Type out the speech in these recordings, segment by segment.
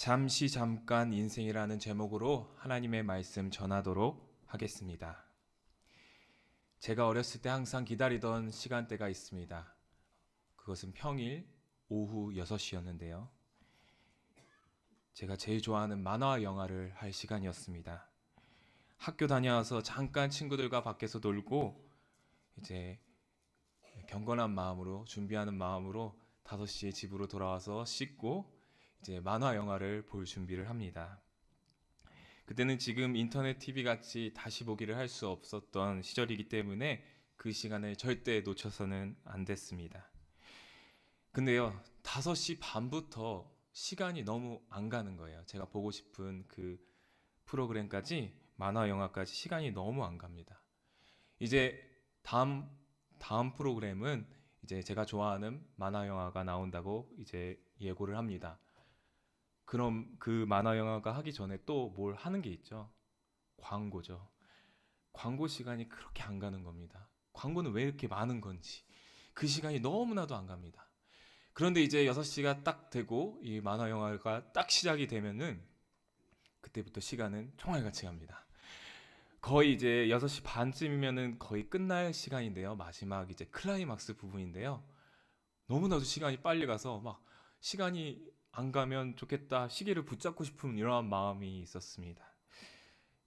잠시 잠깐 인생이라는 제목으로 하나님의 말씀 전하도록 하겠습니다. 제가 어렸을 때 항상 기다리던 시간대가 있습니다. 그것은 평일 오후 6시였는데요. 제가 제일 좋아하는 만화 영화를 할 시간이었습니다. 학교 다녀와서 잠깐 친구들과 밖에서 놀고 이제 경건한 마음으로 준비하는 마음으로 5시에 집으로 돌아와서 씻고 이제 만화 영화를 볼 준비를 합니다. 그때는 지금 인터넷 TV 같이 다시 보기를 할 수 없었던 시절이기 때문에 그 시간을 절대 놓쳐서는 안 됐습니다. 근데요, 5시 반부터 시간이 너무 안 가는 거예요. 제가 보고 싶은 그 프로그램까지, 만화 영화까지 시간이 너무 안 갑니다. 이제 다음 프로그램은 이제 제가 좋아하는 만화 영화가 나온다고 이제 예고를 합니다. 그럼 그 만화 영화가 하기 전에 또 뭘 하는 게 있죠? 광고죠. 광고 시간이 그렇게 안 가는 겁니다. 광고는 왜 이렇게 많은 건지 그 시간이 너무나도 안 갑니다. 그런데 이제 6시가 딱 되고 이 만화 영화가 딱 시작이 되면은 그때부터 시간은 총알같이 갑니다. 거의 이제 6시 반쯤이면은 거의 끝날 시간인데요. 마지막 이제 클라이막스 부분인데요. 너무나도 시간이 빨리 가서 막 시간이 안 가면 좋겠다, 시계를 붙잡고 싶은 이러한 마음이 있었습니다.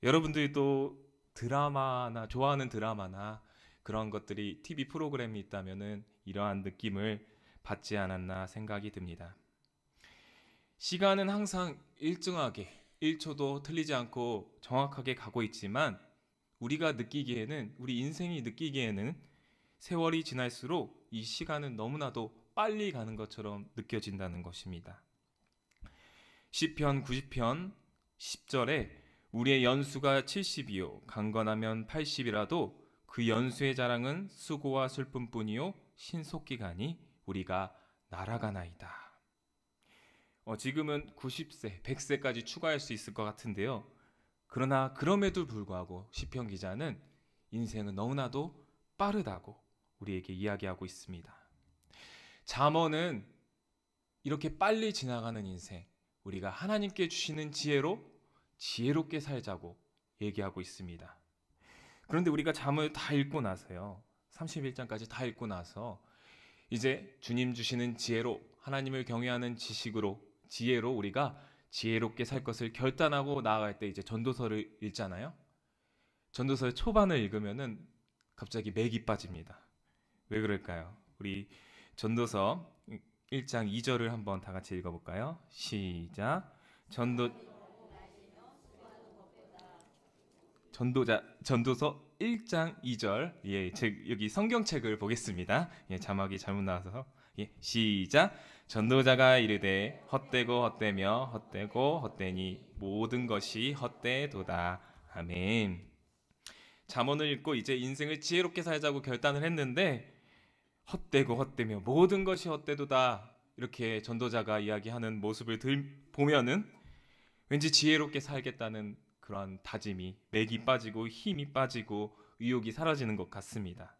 여러분들이 또 드라마나 좋아하는 드라마나 그런 것들이 TV 프로그램이 있다면은 이러한 느낌을 받지 않았나 생각이 듭니다. 시간은 항상 일정하게 1초도 틀리지 않고 정확하게 가고 있지만 우리가 느끼기에는, 우리 인생이 느끼기에는 세월이 지날수록 이 시간은 너무나도 빨리 가는 것처럼 느껴진다는 것입니다. 시편 90편 10절에 우리의 연수가 70이요 강건하면 80이라도 그 연수의 자랑은 수고와 슬픔뿐이요 신속기간이 우리가 날아가나이다. 지금은 90세, 100세까지 추가할 수 있을 것 같은데요. 그러나 그럼에도 불구하고 시편 기자는 인생은 너무나도 빠르다고 우리에게 이야기하고 있습니다. 잠언은 이렇게 빨리 지나가는 인생, 우리가 하나님께 주시는 지혜로 지혜롭게 살자고 얘기하고 있습니다. 그런데 우리가 잠을 다 읽고 나서요, 31장까지 다 읽고 나서 이제 주님 주시는 지혜로, 하나님을 경외하는 지식으로, 지혜로 우리가 지혜롭게 살 것을 결단하고 나아갈 때 이제 전도서를 읽잖아요. 전도서의 초반을 읽으면은 갑자기 맥이 빠집니다. 왜 그럴까요? 우리 전도서 1장 2절을 한번 다 같이 읽어볼까요? 시작. 전도서 1장 2절. 예, 여기 성경책을 보겠습니다. 예, 자막이 잘못 나와서. 예, 시작. 전도자가 이르되 헛되고 헛되며 헛되고 헛되니 모든 것이 헛되도다. 아멘. 잠언을 읽고 이제 인생을 지혜롭게 살자고 결단을 했는데 헛되고 헛되며 모든 것이 헛되도다, 이렇게 전도자가 이야기하는 모습을 보면은 왠지 지혜롭게 살겠다는 그러한 다짐이, 맥이 빠지고 힘이 빠지고 의욕이 사라지는 것 같습니다.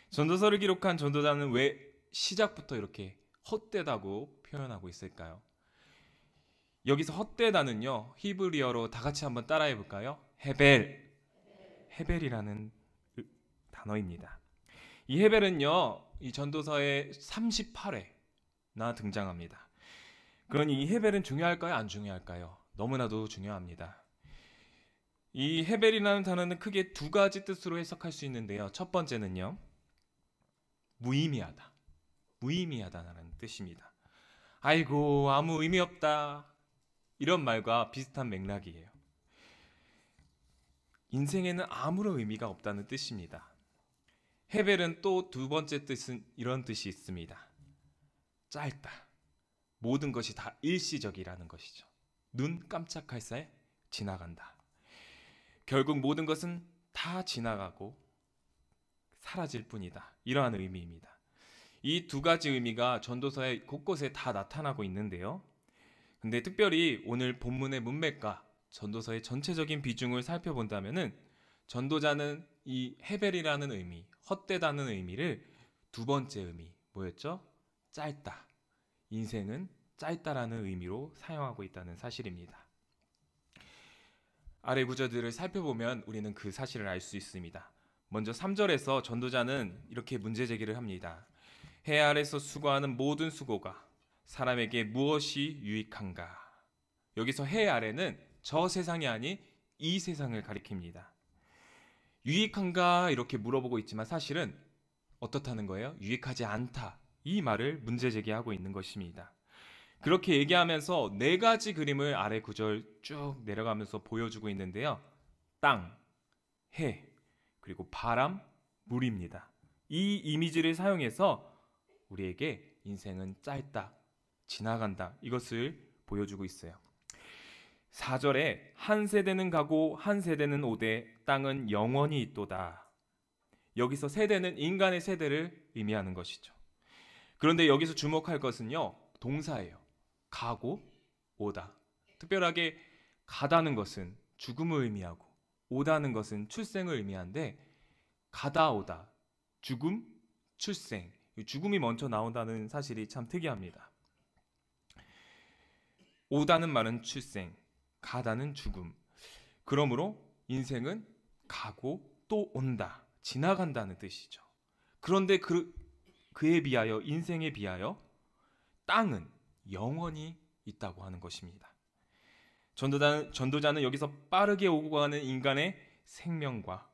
전도서를 기록한 전도자는 왜 시작부터 이렇게 헛되다고 표현하고 있을까요? 여기서 헛되다는요, 히브리어로 다 같이 한번 따라해 볼까요? 헤벨이라는 단어입니다. 이 헤벨은요, 이 전도서의 38회나 등장합니다. 그러니 이 헤벨은 중요할까요? 안 중요할까요? 너무나도 중요합니다. 이 헤벨이라는 단어는 크게 두 가지 뜻으로 해석할 수 있는데요. 첫 번째는요, 무의미하다. 무의미하다는 뜻입니다. 아이고, 아무 의미 없다, 이런 말과 비슷한 맥락이에요. 인생에는 아무런 의미가 없다는 뜻입니다. 헤벨은 또 두 번째 뜻은 이런 뜻이 있습니다. 짧다. 모든 것이 다 일시적이라는 것이죠. 눈 깜짝할 사이 지나간다. 결국 모든 것은 다 지나가고 사라질 뿐이다. 이러한 의미입니다. 이 두 가지 의미가 전도서의 곳곳에 다 나타나고 있는데요. 근데 특별히 오늘 본문의 문맥과 전도서의 전체적인 비중을 살펴본다면은 전도자는 이 헤벨이라는 의미, 헛되다는 의미를 두 번째 의미, 뭐였죠? 짧다. 인생은 짧다라는 의미로 사용하고 있다는 사실입니다. 아래 구절들을 살펴보면 우리는 그 사실을 알 수 있습니다. 먼저 3절에서 전도자는 이렇게 문제 제기를 합니다. 해 아래서 수고하는 모든 수고가 사람에게 무엇이 유익한가? 여기서 해 아래는 저 세상이 아닌 이 세상을 가리킵니다. 유익한가 이렇게 물어보고 있지만 사실은 어떻다는 거예요? 유익하지 않다. 이 말을 문제 제기하고 있는 것입니다. 그렇게 얘기하면서 네 가지 그림을 아래 구절 쭉 내려가면서 보여주고 있는데요. 땅, 해, 그리고 바람, 물입니다. 이 이미지를 사용해서 우리에게 인생은 짧다, 지나간다 이것을 보여주고 있어요. 4절에 한 세대는 가고 한 세대는 오되 땅은 영원히 있도다. 여기서 세대는 인간의 세대를 의미하는 것이죠. 그런데 여기서 주목할 것은요. 동사예요. 가고 오다. 특별하게 가다는 것은 죽음을 의미하고 오다는 것은 출생을 의미하는데 가다 오다, 죽음, 출생, 죽음이 먼저 나온다는 사실이 참 특이합니다. 오다는 말은 출생, 가다는 죽음. 그러므로 인생은 가고 또 온다, 지나간다는 뜻이죠. 그런데 그에 비하여, 인생에 비하여 땅은 영원히 있다고 하는 것입니다. 전도자는 여기서 빠르게 오고 가는 인간의 생명과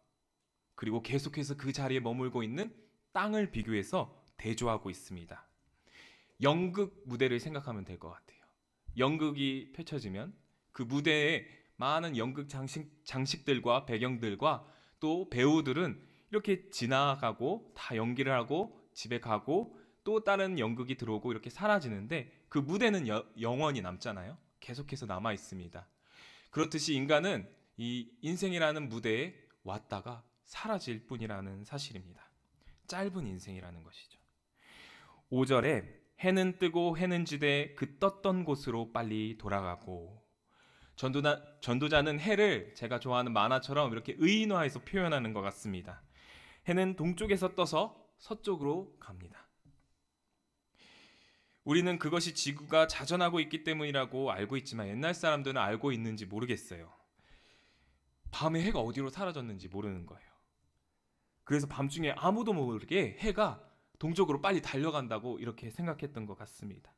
그리고 계속해서 그 자리에 머물고 있는 땅을 비교해서 대조하고 있습니다. 연극 무대를 생각하면 될 것 같아요. 연극이 펼쳐지면 그 무대에 많은 연극 장식들과 배경들과 또 배우들은 이렇게 지나가고 다 연기를 하고 집에 가고 또 다른 연극이 들어오고 이렇게 사라지는데 그 무대는 영원히 남잖아요. 계속해서 남아 있습니다. 그렇듯이 인간은 이 인생이라는 무대에 왔다가 사라질 뿐이라는 사실입니다. 짧은 인생이라는 것이죠. 5절에 해는 뜨고 해는 지되 그 떴던 곳으로 빨리 돌아가고. 전도자는 해를 제가 좋아하는 만화처럼 이렇게 의인화해서 표현하는 것 같습니다. 해는 동쪽에서 떠서 서쪽으로 갑니다. 우리는 그것이 지구가 자전하고 있기 때문이라고 알고 있지만 옛날 사람들은 알고 있는지 모르겠어요. 밤에 해가 어디로 사라졌는지 모르는 거예요. 그래서 밤중에 아무도 모르게 해가 동쪽으로 빨리 달려간다고 이렇게 생각했던 것 같습니다.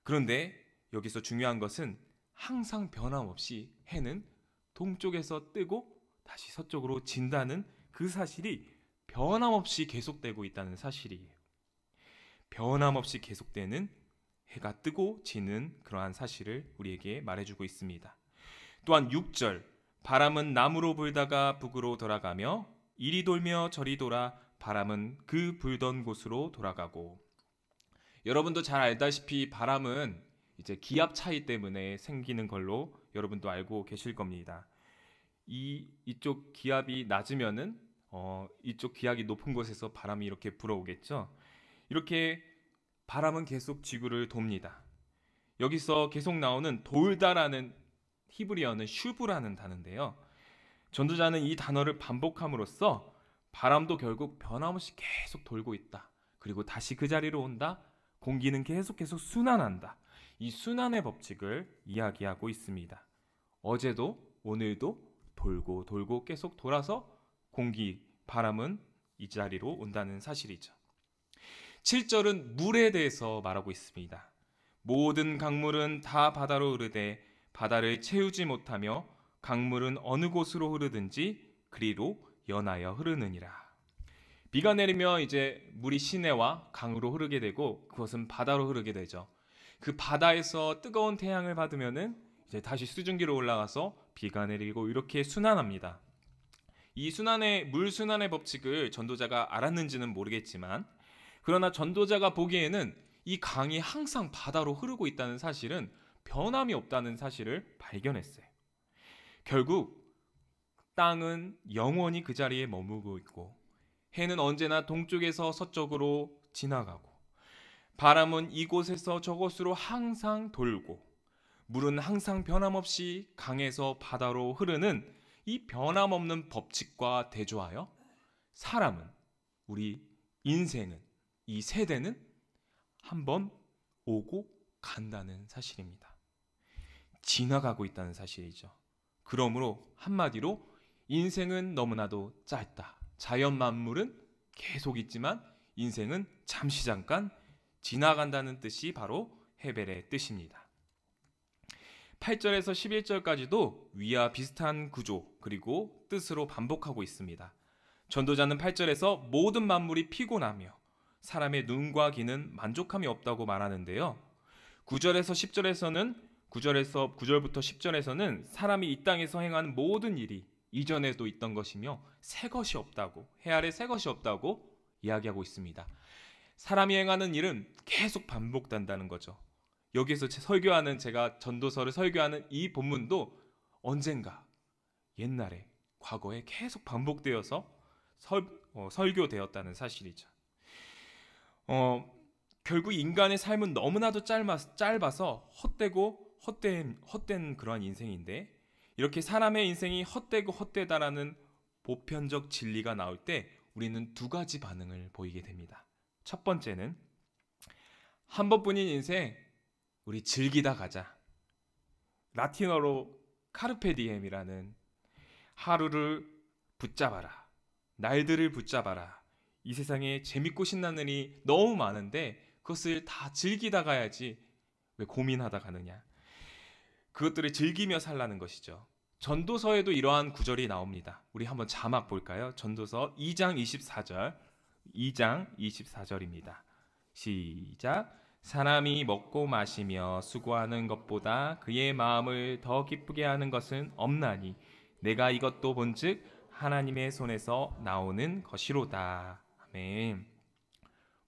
그런데 여기서 중요한 것은 항상 변함없이 해는 동쪽에서 뜨고 다시 서쪽으로 진다는 그 사실이 변함없이 계속되고 있다는 사실이에요. 변함없이 계속되는 해가 뜨고 지는 그러한 사실을 우리에게 말해주고 있습니다. 또한 6절 바람은 남으로 불다가 북으로 돌아가며 이리 돌며 저리 돌아 바람은 그 불던 곳으로 돌아가고. 여러분도 잘 알다시피 바람은 이제 기압 차이 때문에 생기는 걸로 여러분도 알고 계실 겁니다. 이쪽 기압이 낮으면은 이쪽 기압이 높은 곳에서 바람이 이렇게 불어오겠죠. 이렇게 바람은 계속 지구를 돕니다. 여기서 계속 나오는 돌다라는 히브리어는 슈브라는 단어인데요. 전도자는 이 단어를 반복함으로써 바람도 결국 변함없이 계속 돌고 있다. 그리고 다시 그 자리로 온다. 공기는 계속 순환한다. 이 순환의 법칙을 이야기하고 있습니다. 어제도 오늘도 돌고 계속 돌아서 바람은 이 자리로 온다는 사실이죠. 7절은 물에 대해서 말하고 있습니다. 모든 강물은 다 바다로 흐르되 바다를 채우지 못하며 강물은 어느 곳으로 흐르든지 그리로 연하여 흐르느니라. 비가 내리면 이제 물이 시내와 강으로 흐르게 되고 그것은 바다로 흐르게 되죠. 그 바다에서 뜨거운 태양을 받으면은 이제 다시 수증기로 올라가서 비가 내리고 이렇게 순환합니다. 이 물 순환의 법칙을 전도자가 알았는지는 모르겠지만 그러나 전도자가 보기에는 이 강이 항상 바다로 흐르고 있다는 사실은 변함이 없다는 사실을 발견했어요. 결국 땅은 영원히 그 자리에 머무르고 있고 해는 언제나 동쪽에서 서쪽으로 지나가고 바람은 이곳에서 저곳으로 항상 돌고 물은 항상 변함없이 강에서 바다로 흐르는 이 변함없는 법칙과 대조하여 사람은, 우리 인생은, 이 세대는 한번 오고 간다는 사실입니다. 지나가고 있다는 사실이죠. 그러므로 한마디로 인생은 너무나도 짧다. 자연 만물은 계속 있지만 인생은 잠시 잠깐 지나간다는 뜻이 바로 헤벨의 뜻입니다. 8절에서 11절까지도 위와 비슷한 구조 그리고 뜻으로 반복하고 있습니다. 전도자는 8절에서 모든 만물이 피곤하며 사람의 눈과 귀는 만족함이 없다고 말하는데요. 9절부터 10절에서는 사람이 이 땅에서 행하는 모든 일이 이전에도 있던 것이며 새 것이 없다고, 해 아래 새 것이 없다고 이야기하고 있습니다. 사람이 행하는 일은 계속 반복된다는 거죠. 여기서 제가 전도서를 설교하는 이 본문도 언젠가 옛날에 과거에 계속 반복되어서 설교되었다는 사실이죠. 결국 인간의 삶은 너무나도 짧아서 헛된 그러한 인생인데, 이렇게 사람의 인생이 헛되고 헛되다라는 보편적 진리가 나올 때 우리는 두 가지 반응을 보이게 됩니다. 첫 번째는 한 번뿐인 인생 우리 즐기다 가자. 라틴어로 카르페 디엠이라는 하루를 붙잡아라. 날들을 붙잡아라. 이 세상에 재밌고 신나는 일이 너무 많은데 그것을 다 즐기다 가야지 왜 고민하다 가느냐. 그것들을 즐기며 살라는 것이죠. 전도서에도 이러한 구절이 나옵니다. 우리 한번 자막 볼까요? 전도서 2장 24절입니다. 시작. 사람이 먹고 마시며 수고하는 것보다 그의 마음을 더 기쁘게 하는 것은 없나니 내가 이것도 본즉 하나님의 손에서 나오는 것이로다. 아멘.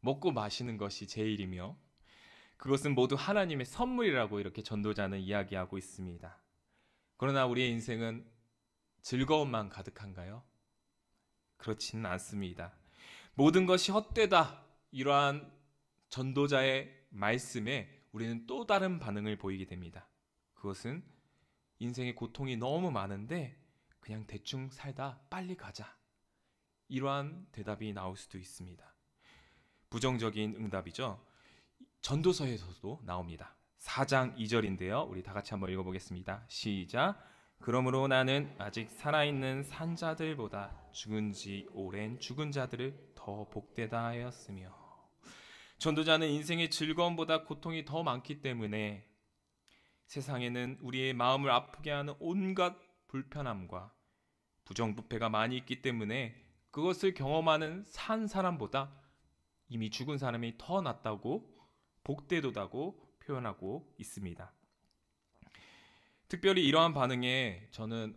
먹고 마시는 것이 제일이며 그것은 모두 하나님의 선물이라고 이렇게 전도자는 이야기하고 있습니다. 그러나 우리의 인생은 즐거움만 가득한가요? 그렇지는 않습니다. 모든 것이 헛되다. 이러한 전도자의 말씀에 우리는 또 다른 반응을 보이게 됩니다. 그것은 인생의 고통이 너무 많은데 그냥 대충 살다 빨리 가자. 이러한 대답이 나올 수도 있습니다. 부정적인 응답이죠. 전도서에서도 나옵니다. 4장 2절인데요. 우리 다 같이 한번 읽어보겠습니다. 시작. 그러므로 나는 아직 살아있는 산 자들보다 죽은 지 오랜 죽은 자들을 더 복되다 하였으며, 전도자는 인생의 즐거움보다 고통이 더 많기 때문에 세상에는 우리의 마음을 아프게 하는 온갖 불편함과 부정부패가 많이 있기 때문에 그것을 경험하는 산 사람보다 이미 죽은 사람이 더 낫다고, 복되도다고 표현하고 있습니다. 특별히 이러한 반응에 저는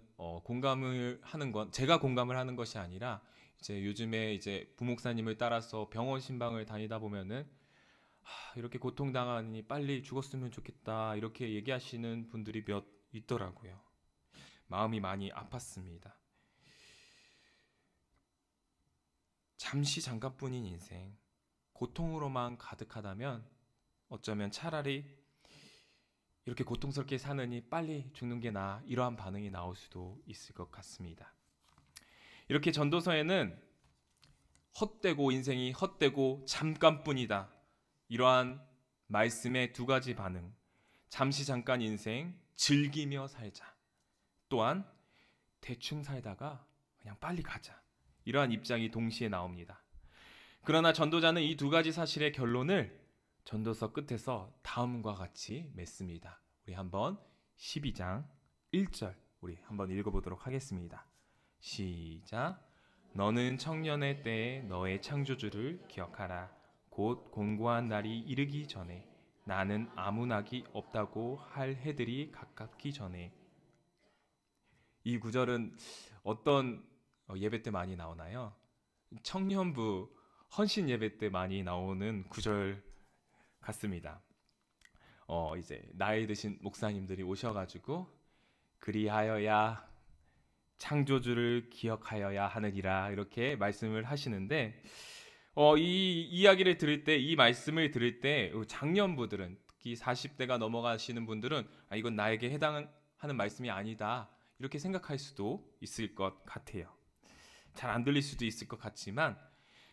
제가 공감을 하는 것이 아니라 이제 요즘에 이제 부목사님을 따라서 병원 신방을 다니다 보면은 이렇게 고통당하니 빨리 죽었으면 좋겠다 이렇게 얘기하시는 분들이 몇 있더라고요. 마음이 많이 아팠습니다. 잠깐뿐인 인생, 고통으로만 가득하다면 어쩌면 차라리 이렇게 고통스럽게 사느니 빨리 죽는 게 나아, 이러한 반응이 나올 수도 있을 것 같습니다. 이렇게 전도서에는 인생이 헛되고 잠깐뿐이다, 이러한 말씀의 두 가지 반응, 잠깐 인생 즐기며 살자, 또한 대충 살다가 그냥 빨리 가자, 이러한 입장이 동시에 나옵니다. 그러나 전도자는 이 두 가지 사실의 결론을 전도서 끝에서 다음과 같이 맺습니다. 우리 한번 12장 1절 우리 한번 읽어보도록 하겠습니다. 시작. 너는 청년의 때에 너의 창조주를 기억하라. 곧 공고한 날이 이르기 전에, 나는 아무 낙이 없다고 할 해들이 가깝기 전에. 이 구절은 어떤 예배 때 많이 나오나요? 청년부 헌신 예배 때 많이 나오는 구절 같습니다. 이제 나이 드신 목사님들이 오셔가지고 그리하여야 창조주를 기억하여야 하느니라 이렇게 말씀을 하시는데, 이 이야기를 들을 때, 이 말씀을 들을 때 장년부들은, 특히 40대가 넘어가시는 분들은 이건 나에게 해당하는 말씀이 아니다 이렇게 생각할 수도 있을 것 같아요. 잘 안 들릴 수도 있을 것 같지만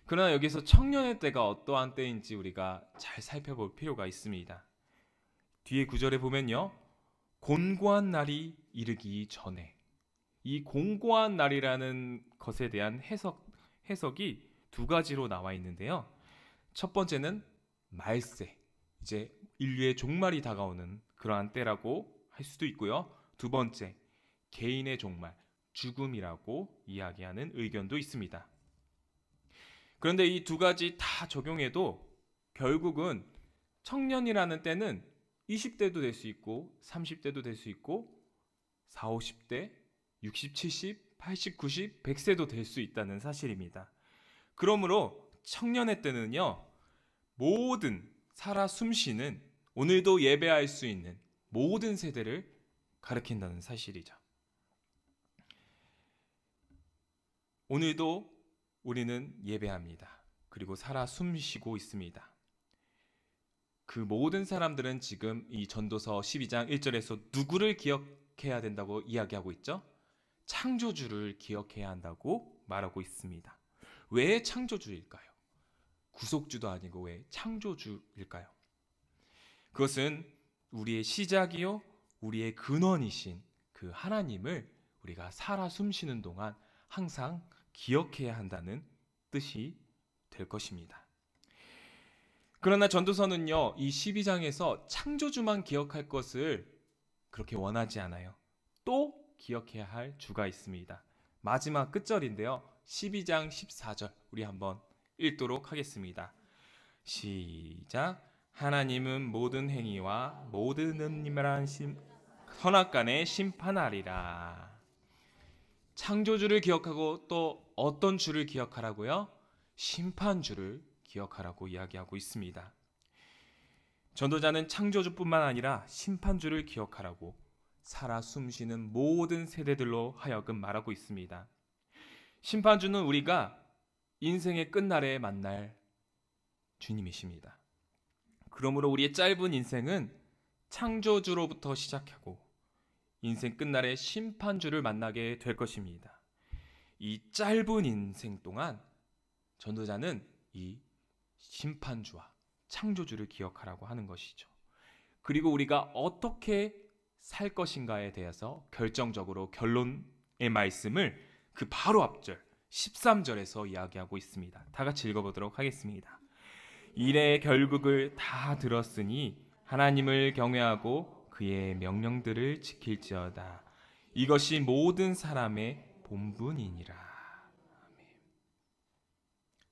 그러나 여기서 청년의 때가 어떠한 때인지 우리가 잘 살펴볼 필요가 있습니다. 뒤에 구절에 보면요. 곤고한 날이 이르기 전에, 이 곤고한 날이라는 것에 대한 해석이 두 가지로 나와 있는데요. 첫 번째는 말세, 이제 인류의 종말이 다가오는 그러한 때라고 할 수도 있고요. 두 번째, 개인의 종말, 죽음이라고 이야기하는 의견도 있습니다. 그런데 이 두 가지 다 적용해도 결국은 청년이라는 때는 20대도 될 수 있고 30대도 될 수 있고 40, 50대, 60, 70, 80, 90, 100세도 될 수 있다는 사실입니다. 그러므로 청년의 때는요. 모든 살아 숨쉬는, 오늘도 예배할 수 있는 모든 세대를 가리킨다는 사실이죠. 오늘도 우리는 예배합니다. 그리고 살아 숨쉬고 있습니다. 그 모든 사람들은 지금 이 전도서 12장 1절에서 누구를 기억해야 된다고 이야기하고 있죠? 창조주를 기억해야 한다고 말하고 있습니다. 왜 창조주일까요? 구속주도 아니고 왜 창조주일까요? 그것은 우리의 시작이요 우리의 근원이신 그 하나님을 우리가 살아 숨쉬는 동안 항상 기억해야 한다는 뜻이 될 것입니다. 그러나 전도서는요, 이 12장에서 창조주만 기억할 것을 그렇게 원하지 않아요. 또 기억해야 할 주가 있습니다. 마지막 끝절인데요. 12장 14절 우리 한번 읽도록 하겠습니다. 시작. 하나님은 모든 행위와 모든 은밀한 선악간에 심판하리라. 창조주를 기억하고 또 어떤 주를 기억하라고요? 심판주를 기억하라고 이야기하고 있습니다. 전도자는 창조주뿐만 아니라 심판주를 기억하라고 살아 숨쉬는 모든 세대들로 하여금 말하고 있습니다. 심판주는 우리가 인생의 끝날에 만날 주님이십니다. 그러므로 우리의 짧은 인생은 창조주로부터 시작하고 인생 끝날에 심판주를 만나게 될 것입니다. 이 짧은 인생 동안 전도자는 이 심판주와 창조주를 기억하라고 하는 것이죠. 그리고 우리가 어떻게 살 것인가에 대해서 결정적으로 결론의 말씀을 그 바로 앞절 13절에서 이야기하고 있습니다. 다 같이 읽어보도록 하겠습니다. 일의 결국을 다 들었으니 하나님을 경외하고 그의 명령들을 지킬지어다. 이것이 모든 사람의 본분이니라. 아멘.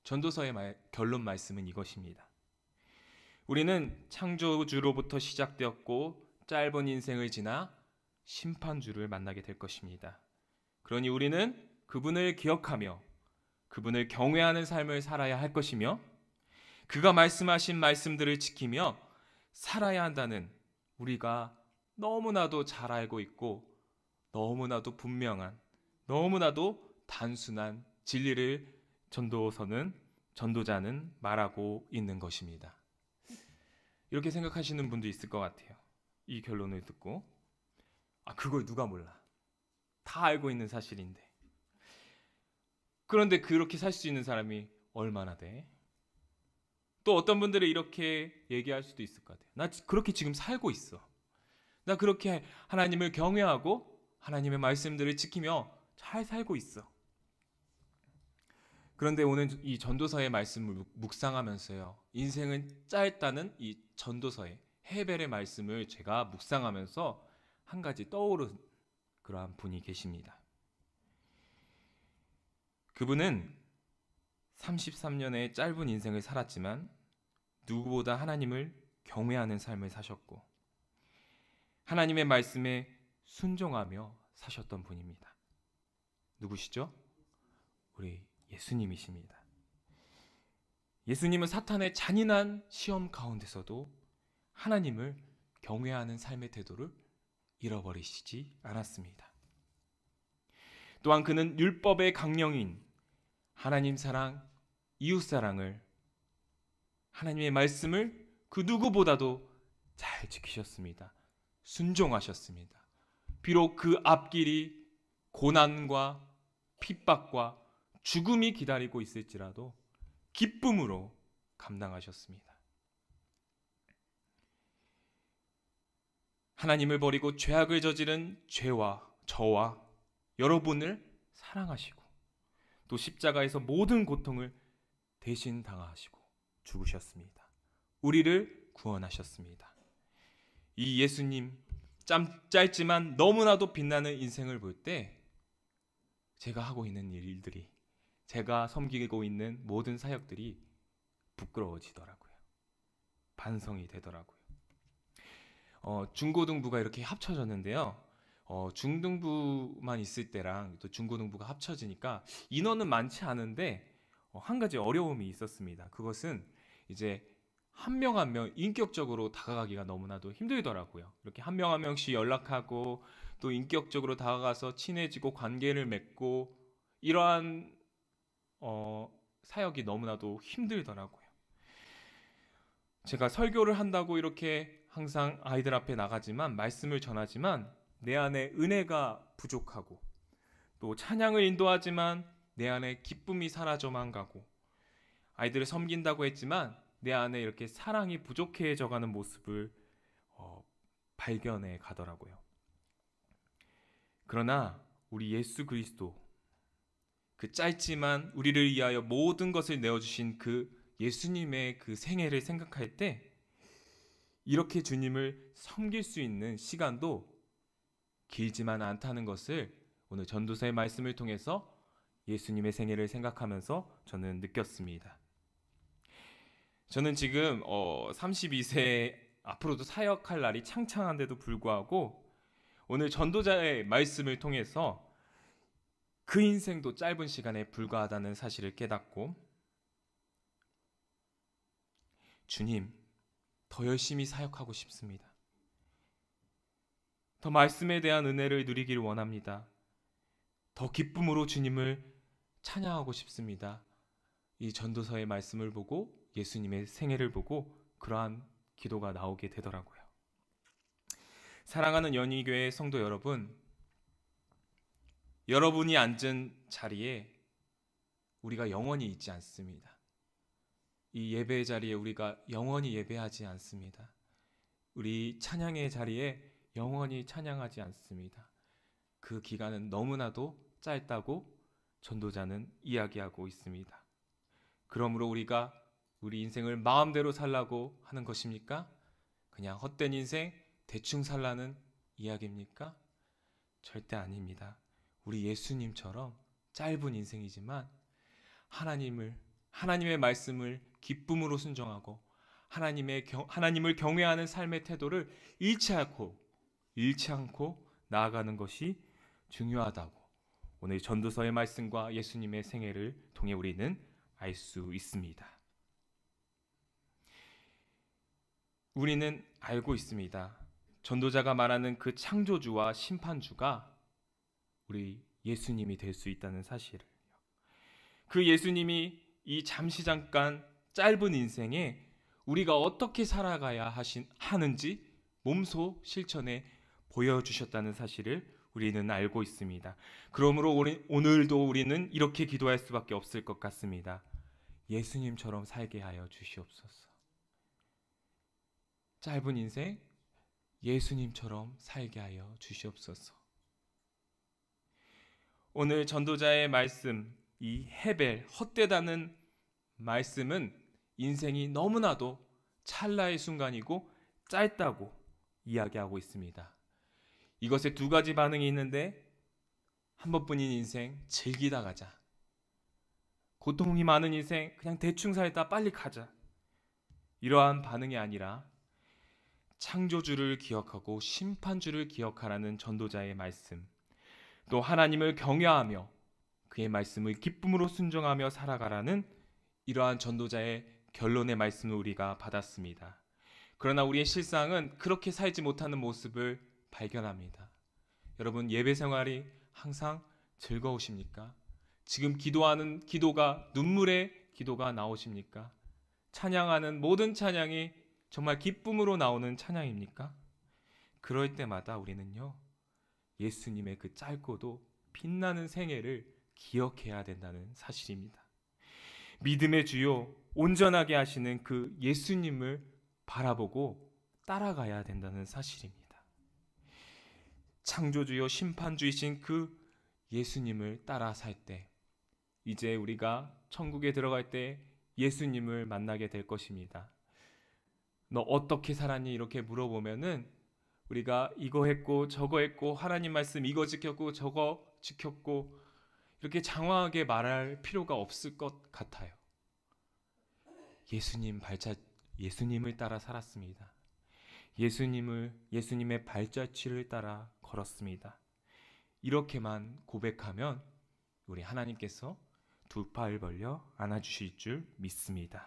전도서의 결론 말씀은 이것입니다. 우리는 창조주로부터 시작되었고 짧은 인생을 지나 심판주를 만나게 될 것입니다. 그러니 우리는 그분을 기억하며 그분을 경외하는 삶을 살아야 할 것이며 그가 말씀하신 말씀들을 지키며 살아야 한다는 우리가 너무나도 잘 알고 있고 너무나도 분명한 너무나도 단순한 진리를 전도자는 말하고 있는 것입니다. 이렇게 생각하시는 분도 있을 것 같아요. 이 결론을 듣고 그걸 누가 몰라. 다 알고 있는 사실인데. 그런데 그렇게 살 수 있는 사람이 얼마나 돼? 또 어떤 분들은 이렇게 얘기할 수도 있을 것 같아요. 나 그렇게 지금 살고 있어. 나 그렇게 하나님을 경외하고 하나님의 말씀들을 지키며 잘 살고 있어. 그런데 오늘 이 전도서의 말씀을 묵상하면서요. 인생은 짧다는 이 전도서의 헤벨의 말씀을 제가 묵상하면서 한 가지 떠오른 그러한 분이 계십니다. 그분은 33년의 짧은 인생을 살았지만 누구보다 하나님을 경외하는 삶을 사셨고 하나님의 말씀에 순종하며 사셨던 분입니다. 누구시죠? 우리 예수님이십니다. 예수님은 사탄의 잔인한 시험 가운데서도 하나님을 경외하는 삶의 태도를 잃어버리시지 않았습니다. 또한 그는 율법의 강령인 하나님 사랑, 이웃 사랑을 하나님의 말씀을 그 누구보다도 잘 지키셨습니다. 순종하셨습니다. 비록 그 앞길이 고난과 핍박과 죽음이 기다리고 있을지라도 기쁨으로 감당하셨습니다. 하나님을 버리고 죄악을 저지른 저와 여러분을 사랑하시고 또 십자가에서 모든 고통을 대신 당하시고 죽으셨습니다. 우리를 구원하셨습니다. 이 예수님 짧지만 너무나도 빛나는 인생을 볼 때 제가 하고 있는 일들이, 제가 섬기고 있는 모든 사역들이 부끄러워지더라고요. 반성이 되더라고요. 중고등부가 이렇게 합쳐졌는데요. 중등부만 있을 때랑 또 중고등부가 합쳐지니까 인원은 많지 않은데 한 가지 어려움이 있었습니다. 그것은 이제 한 명 한 명 인격적으로 다가가기가 너무나도 힘들더라고요. 이렇게 한 명 한 명씩 연락하고 또 인격적으로 다가가서 친해지고 관계를 맺고 이러한 사역이 너무나도 힘들더라고요. 제가 설교를 한다고 이렇게 항상 아이들 앞에 나가지만 말씀을 전하지만 내 안에 은혜가 부족하고 또 찬양을 인도하지만 내 안에 기쁨이 사라져만 가고 아이들을 섬긴다고 했지만 내 안에 이렇게 사랑이 부족해져 가는 모습을 발견해 가더라고요. 그러나 우리 예수 그리스도, 그 짧지만 우리를 위하여 모든 것을 내어주신 그 예수님의 그 생애를 생각할 때 이렇게 주님을 섬길 수 있는 시간도 길지만 않다는 것을 오늘 전도서의 말씀을 통해서 예수님의 생애를 생각하면서 저는 느꼈습니다. 저는 지금 32세 앞으로도 사역할 날이 창창한데도 불구하고 오늘 전도자의 말씀을 통해서 그 인생도 짧은 시간에 불과하다는 사실을 깨닫고 주님, 더 열심히 사역하고 싶습니다. 더 말씀에 대한 은혜를 누리길 원합니다. 더 기쁨으로 주님을 찬양하고 싶습니다. 이 전도서의 말씀을 보고 예수님의 생애를 보고 그러한 기도가 나오게 되더라고요. 사랑하는 연희교회 성도 여러분, 여러분이 앉은 자리에 우리가 영원히 있지 않습니다. 이 예배의 자리에 우리가 영원히 예배하지 않습니다. 우리 찬양의 자리에 영원히 찬양하지 않습니다. 그 기간은 너무나도 짧다고 전도자는 이야기하고 있습니다. 그러므로 우리가 우리 인생을 마음대로 살라고 하는 것입니까? 그냥 헛된 인생 대충 살라는 이야기입니까? 절대 아닙니다. 우리 예수님처럼 짧은 인생이지만 하나님의 말씀을 기쁨으로 순종하고 하나님을 경외하는 삶의 태도를 잃지 않고 나아가는 것이 중요하다고 오늘 전도서의 말씀과 예수님의 생애를 통해 우리는 알 수 있습니다. 우리는 알고 있습니다. 전도자가 말하는 그 창조주와 심판주가 우리 예수님이 될 수 있다는 사실을. 그 예수님이 이 잠시 잠깐 짧은 인생에 우리가 어떻게 살아가야 하는지 몸소 실천해 보여주셨다는 사실을 우리는 알고 있습니다. 그러므로 오늘도 우리는 이렇게 기도할 수밖에 없을 것 같습니다. 예수님처럼 살게 하여 주시옵소서. 짧은 인생 예수님처럼 살게 하여 주시옵소서. 오늘 전도자의 말씀, 이 헤벨, 헛되다는 말씀은 인생이 너무나도 찰나의 순간이고 짧다고 이야기하고 있습니다. 이것에 두 가지 반응이 있는데 한 번뿐인 인생 즐기다 가자. 고통이 많은 인생 그냥 대충 살다 빨리 가자. 이러한 반응이 아니라 창조주를 기억하고 심판주를 기억하라는 전도자의 말씀, 또 하나님을 경외하며 그의 말씀을 기쁨으로 순종하며 살아가라는 이러한 전도자의 결론의 말씀을 우리가 받았습니다. 그러나 우리의 실상은 그렇게 살지 못하는 모습을 발견합니다. 여러분, 예배 생활이 항상 즐거우십니까? 지금 기도하는 기도가 눈물의 기도가 나오십니까? 찬양하는 모든 찬양이 정말 기쁨으로 나오는 찬양입니까? 그럴 때마다 우리는요, 예수님의 그 짧고도 빛나는 생애를 기억해야 된다는 사실입니다. 믿음의 주요 온전하게 하시는 그 예수님을 바라보고 따라가야 된다는 사실입니다. 창조주요 심판주이신 그 예수님을 따라 살 때, 이제 우리가 천국에 들어갈 때 예수님을 만나게 될 것입니다. 너 어떻게 살았니? 이렇게 물어보면은 우리가 이거 했고 저거 했고 하나님 말씀 이거 지켰고 저거 지켰고 이렇게 장황하게 말할 필요가 없을 것 같아요. 예수님을 따라 살았습니다. 예수님의 발자취를 따라 걸었습니다. 이렇게만 고백하면 우리 하나님께서 두 팔 벌려 안아주실 줄 믿습니다.